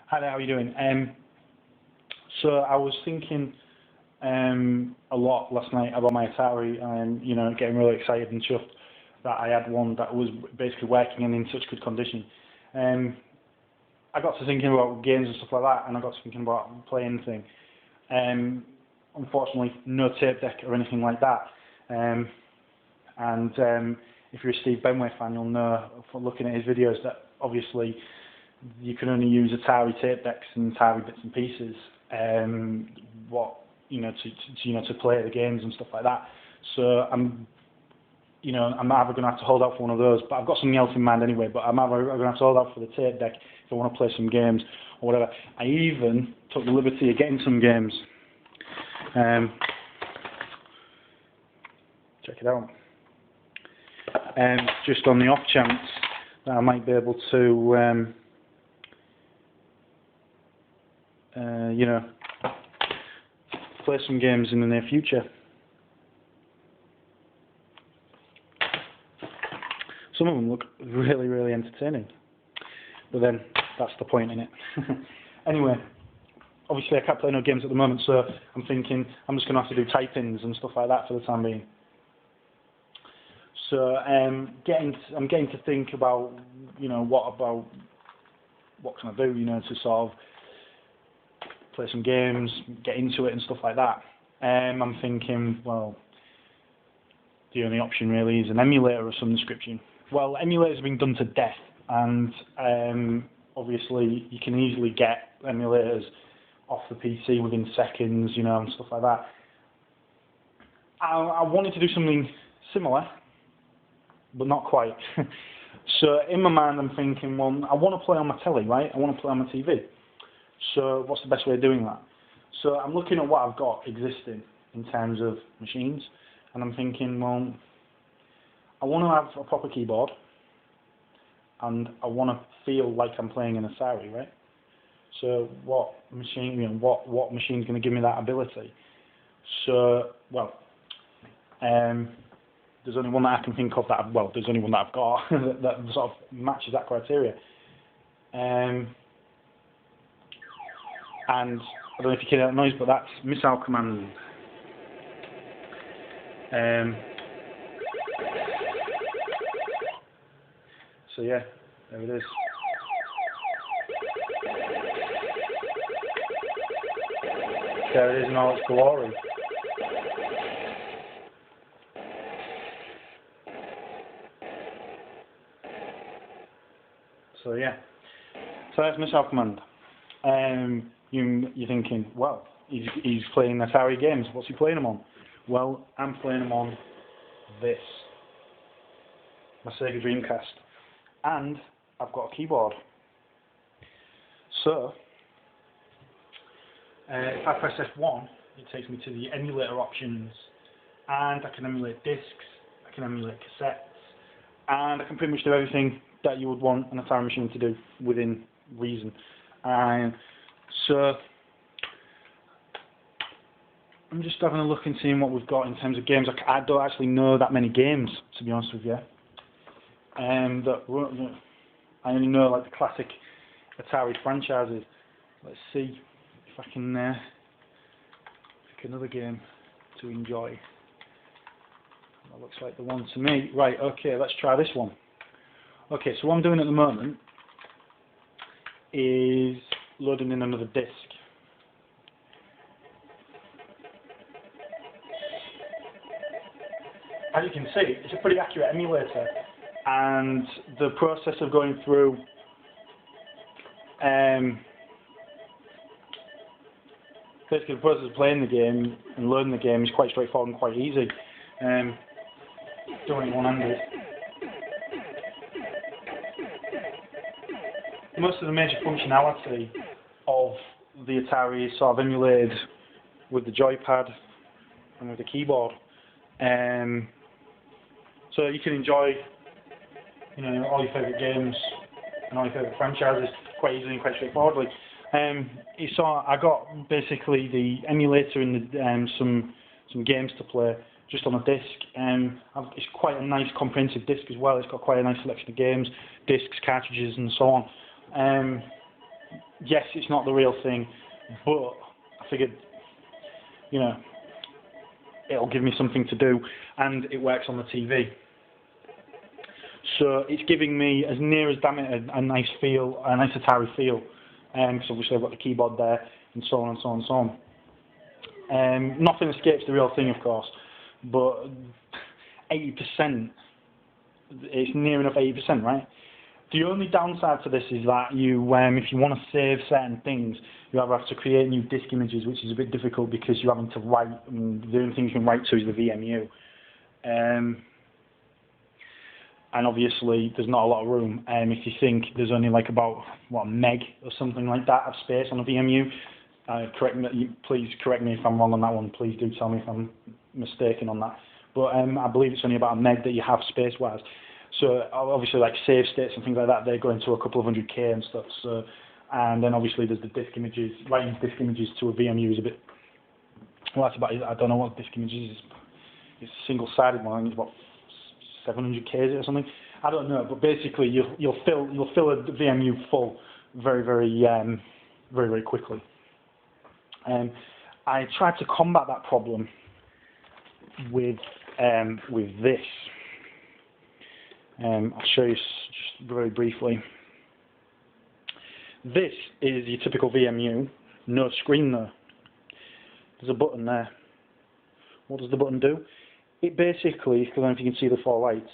Hi there, how are you doing? So I was thinking a lot last night about my Atari and, getting really excited and chuffed that I had one that was basically working and in such good condition. I got to thinking about games and stuff like that, and I got to thinking about playing thing. Unfortunately, no tape deck or anything like that. If you're a Steve Benway fan, you'll know from looking at his videos that obviously you can only use Atari tape decks and Atari bits and pieces, to play the games and stuff like that. So I'm either going to have to hold out for one of those, but I've got something else in mind anyway. But I'm either going to have to hold out for the tape deck if I want to play some games or whatever. I even took the liberty of getting some games. Check it out. Just on the off chance that I might be able to, play some games in the near future. Some of them look really, really entertaining, but then that's the point in it. Anyway, obviously I can't play no games at the moment, so I'm thinking I'm just going to have to do type-ins and stuff like that for the time being. So I'm getting to think about, what can I do, to sort of play some games, get into it and stuff like that. I'm thinking, well, the only option really is an emulator of some description. Well, emulators have been done to death, and obviously you can easily get emulators off the PC within seconds, and stuff like that. I wanted to do something similar, but not quite. So in my mind I'm thinking, well, I want to play on my telly, right? I want to play on my TV. So what's the best way of doing that? So I'm looking at what I've got existing in terms of machines, and I'm thinking, well, I want to have a proper keyboard, and I want to feel like I'm playing an Atari, right? So what machine, what machine's going to give me that ability? So, well, there's only one that I can think of there's only one that I've got that sort of matches that criteria. And I don't know if you can hear that noise, but that's Missile Command. So yeah, there it is. There it is in all its glory. So yeah, so that's Missile Command. You're thinking, well, he's playing Atari games. What's he playing them on? Well, I'm playing them on this, my Sega Dreamcast, and I've got a keyboard. So if I press F1, it takes me to the emulator options, and I can emulate discs, I can emulate cassettes, and I can pretty much do everything that you would want an Atari machine to do within reason. So I'm just having a look and seeing what we've got in terms of games. I don't actually know that many games, to be honest with you. I only know like the classic Atari franchises. Let's see if I can pick another game to enjoy. That looks like the one to me. Right, okay, let's try this one. Okay, so what I'm doing at the moment is loading in another disc. As you can see, it's a pretty accurate emulator, and the process of going through basically the process of playing the game and loading the game is quite straightforward and quite easy. Doing it one-handed. Most of the major functionality of the Atari is sort of emulated with the joypad and with the keyboard. So you can enjoy, all your favourite games and all your favourite franchises quite easily and quite straightforwardly. I got basically the emulator and some games to play just on a disc. It's quite a nice comprehensive disc as well. It's got quite a nice selection of games, discs, cartridges, and so on. yes, it's not the real thing, but I figured, you know, it'll give me something to do, and it works on the TV. So it's giving me, as near as damn it, a nice feel, a nice Atari feel, because obviously I've got the keyboard there, and so on and so on and so on. Nothing escapes the real thing, of course, but 80%, it's near enough 80%, right? The only downside to this is that you, if you want to save certain things, you either have to create new disk images, which is a bit difficult because you're having to write, and the only thing you can write to is the VMU. And obviously there's not a lot of room. If you think there's only like about, what, a meg or something like that of space on a VMU, please correct me if I'm wrong on that one. Please do tell me if I'm mistaken on that. But I believe it's only about a meg that you have space-wise. So obviously, like save states and things like that, they go into a couple of 100K and stuff. So, and then obviously there's the disk images. Writing disk images to a VMU is a bit. Well, that's about. I don't know what disk images is. It's a single-sided one. I think it's about 700K or something. I don't know, but basically you'll fill a VMU full very very quickly. I tried to combat that problem with this. I'll show you just very briefly. This is your typical VMU, no screen though. There's a button there. What does the button do? It basically, because I don't know if you can see the 4 lights,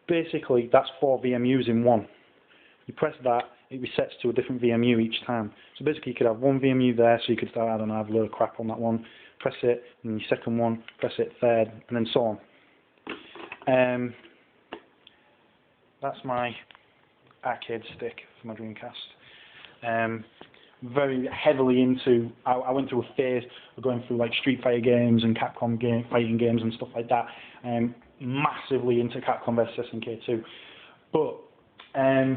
basically that's 4 VMUs in one. You press that, it resets to a different VMU each time. So basically you could have one VMU there, so you could start, I don't know, have a load of crap on that one, press it, and your second one, press it, third, and then so on. That's my arcade stick for my Dreamcast. Very heavily into, I went through a phase of going through like Street Fighter games and Capcom fighting games and stuff like that. Massively into Capcom vs SNK 2. But I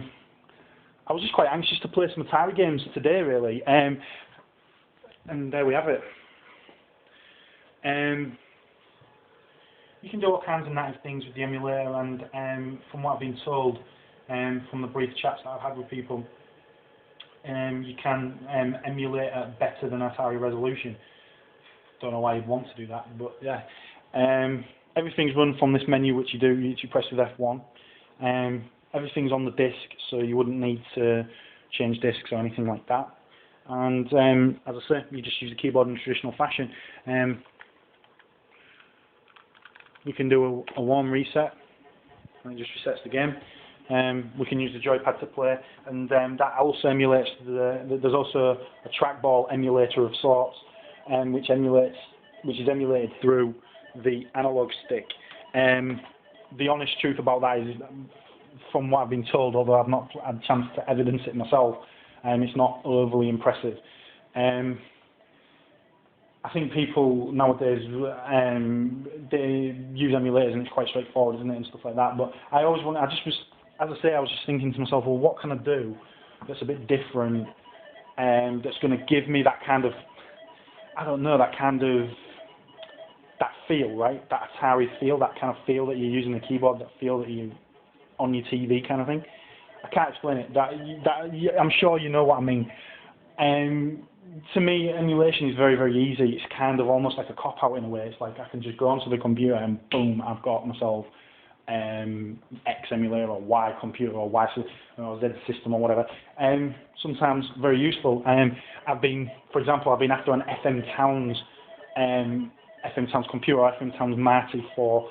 was just quite anxious to play some Atari games today, really. And there we have it. You can do all kinds of nice things with the emulator, and from what I've been told, from the brief chats that I've had with people, you can emulate at better than Atari resolution. Don't know why you'd want to do that, but yeah. Everything's run from this menu, which you press with F1. Everything's on the disk, so you wouldn't need to change disks or anything like that. And as I say, you just use the keyboard in a traditional fashion. We can do a warm reset, and it just resets the game. We can use the joypad to play, and that also emulates there's also a trackball emulator of sorts, which is emulated through the analog stick. The honest truth about that is, from what I've been told, although I've not had a chance to evidence it myself, it's not overly impressive. I think people nowadays they use emulators and it's quite straightforward, isn't it, and stuff like that. But I was just thinking to myself, well, what can I do that's a bit different, that's going to give me that kind of, I don't know, that feel, right? That Atari feel, that kind of feel that you're using the keyboard, that feel that you on your TV kind of thing. I can't explain it. I'm sure you know what I mean. To me, emulation is very, very easy. It's kind of almost like a cop-out in a way. It's like I can just go onto the computer and boom, I've got myself X emulator or Y computer or Y or Z system or whatever. Sometimes very useful. For example, I've been after an FM Towns computer, FM Towns Marty, for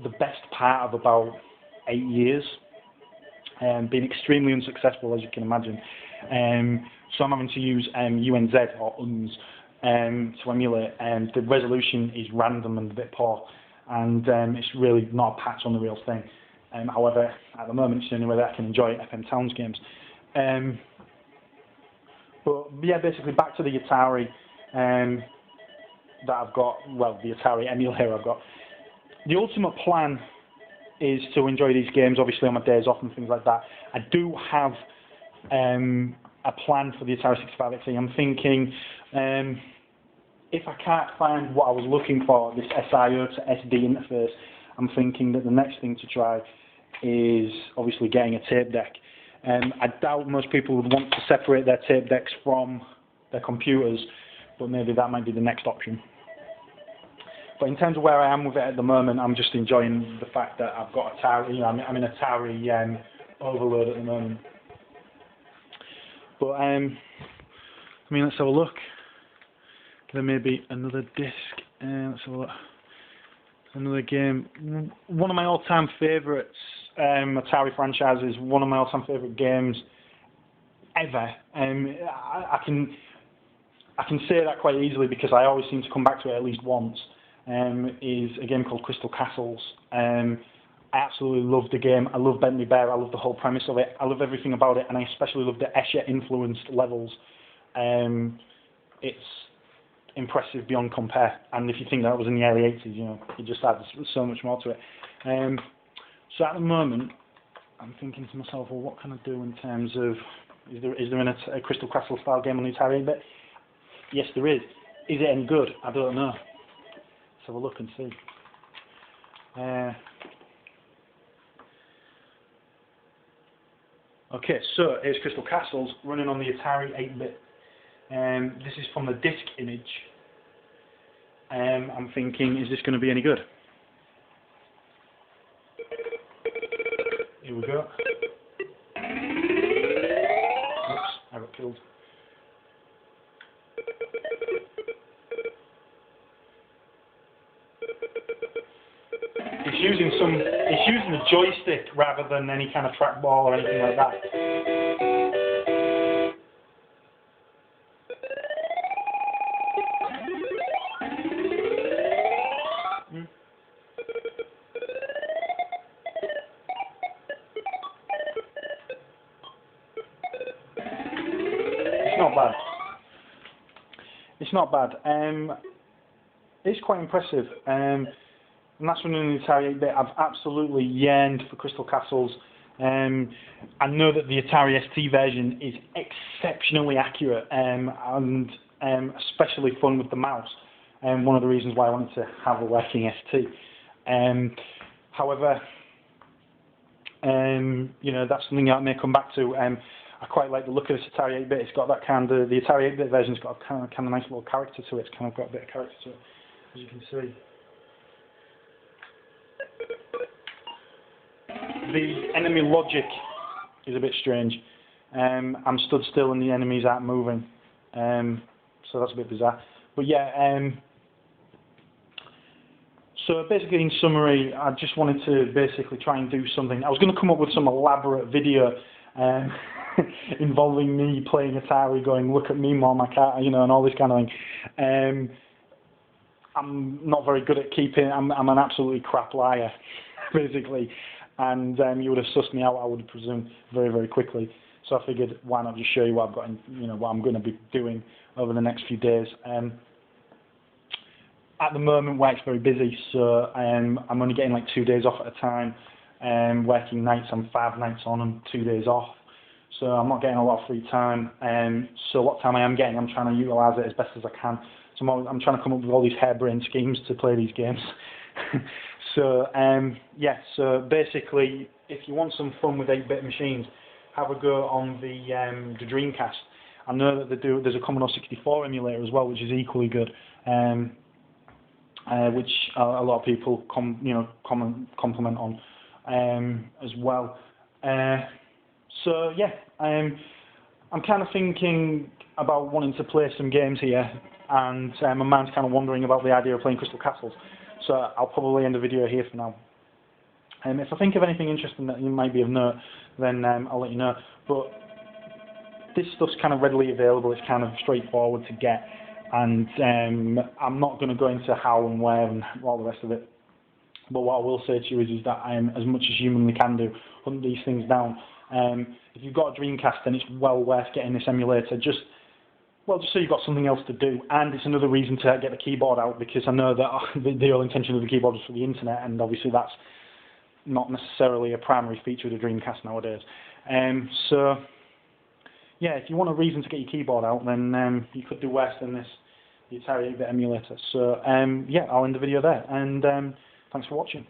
the best part of about 8 years. Been extremely unsuccessful, as you can imagine. So I'm having to use UNZ or UNZ to emulate, and the resolution is random and a bit poor, and it's really not a patch on the real thing. However, at the moment, it's the only way that I can enjoy FM Towns games. But yeah, basically back to the Atari that I've got, well, the Atari emulator I've got. The ultimate plan is to enjoy these games, obviously on my days off and things like that. I do have a plan for the Atari 65 XE. I'm thinking, if I can't find what I was looking for, this SIO to SD interface, I'm thinking that the next thing to try is obviously getting a tape deck. I doubt most people would want to separate their tape decks from their computers, but maybe that might be the next option. But in terms of where I am with it at the moment, I'm just enjoying the fact that I've got Atari, you know, I'm in Atari overload at the moment. But I mean, let's have a look. There may be another disc. Let's have a look. Another game. One of my all-time favourites, Atari franchises. One of my all-time favourite games ever. I can say that quite easily because I always seem to come back to it at least once. Is a game called Crystal Castles. I absolutely love the game. I love Bentley Bear. I love the whole premise of it. I love everything about it, and I especially love the Escher-influenced levels. It's impressive beyond compare. And if you think that was in the early 80s, you know, it just adds so much more to it. So at the moment, I'm thinking to myself, well, what can I do in terms of, is there a Crystal Castle style game on the Atari 8-bit? Yes, there is. Is it any good? I don't know. Let's have a look and see. Okay, so here's Crystal Castles running on the Atari 8-bit. This is from the disc image. I'm thinking, is this going to be any good? Here we go. Oops, I got killed. It's using a joystick rather than any kind of trackball or anything like that. It's not bad. It's not bad. It's quite impressive. And that's running in the Atari 8-bit. I've absolutely yearned for Crystal Castles. I know that the Atari ST version is exceptionally accurate and especially fun with the mouse. One of the reasons why I wanted to have a working ST. However, you know, that's something I may come back to. I quite like the look of this Atari 8-bit. It's got that kind of, the Atari 8-bit version's got a kind of nice little character to it. It's kind of got a bit of character to it, as you can see. The enemy logic is a bit strange. I'm stood still and the enemies aren't moving, so that's a bit bizarre. But yeah, so basically in summary, I just wanted to basically try and do something. I was going to come up with some elaborate video involving me playing Atari, going, look at me, Mom, I can't, you know, and all this kind of thing. I'm not very good at keeping, I'm an absolutely crap liar, basically. And you would have sussed me out, I would presume, very, very quickly. So I figured, why not just show you what I've got, you know, what I'm going to be doing over the next few days. At the moment, work's very busy, so I'm only getting like 2 days off at a time. Working nights, I'm 5 nights on and 2 days off. So I'm not getting a lot of free time. So what time I am getting, I'm trying to utilise it as best as I can. So I'm trying to come up with all these harebrained schemes to play these games. So yeah, so basically, if you want some fun with 8-bit machines, have a go on the Dreamcast. I know that there's a Commodore 64 emulator as well, which is equally good, which a lot of people compliment on as well. So yeah, I'm kind of thinking about wanting to play some games here, and my mind's kind of wandering about the idea of playing Crystal Castles. So I'll probably end the video here for now. If I think of anything interesting that you might be of note, then I'll let you know. But this stuff's kind of readily available. It's kind of straightforward to get, and I'm not going to go into how and where and all the rest of it. But what I will say to you is that I am, as much as humanly can do, hunt these things down. If you've got a Dreamcast, then it's well worth getting this emulator. Just so you've got something else to do, and it's another reason to get the keyboard out, because I know that the whole intention of the keyboard is for the internet, and obviously that's not necessarily a primary feature of the Dreamcast nowadays. So yeah, if you want a reason to get your keyboard out, then you could do worse than this, the Atari 8-bit emulator. So yeah, I'll end the video there, and thanks for watching.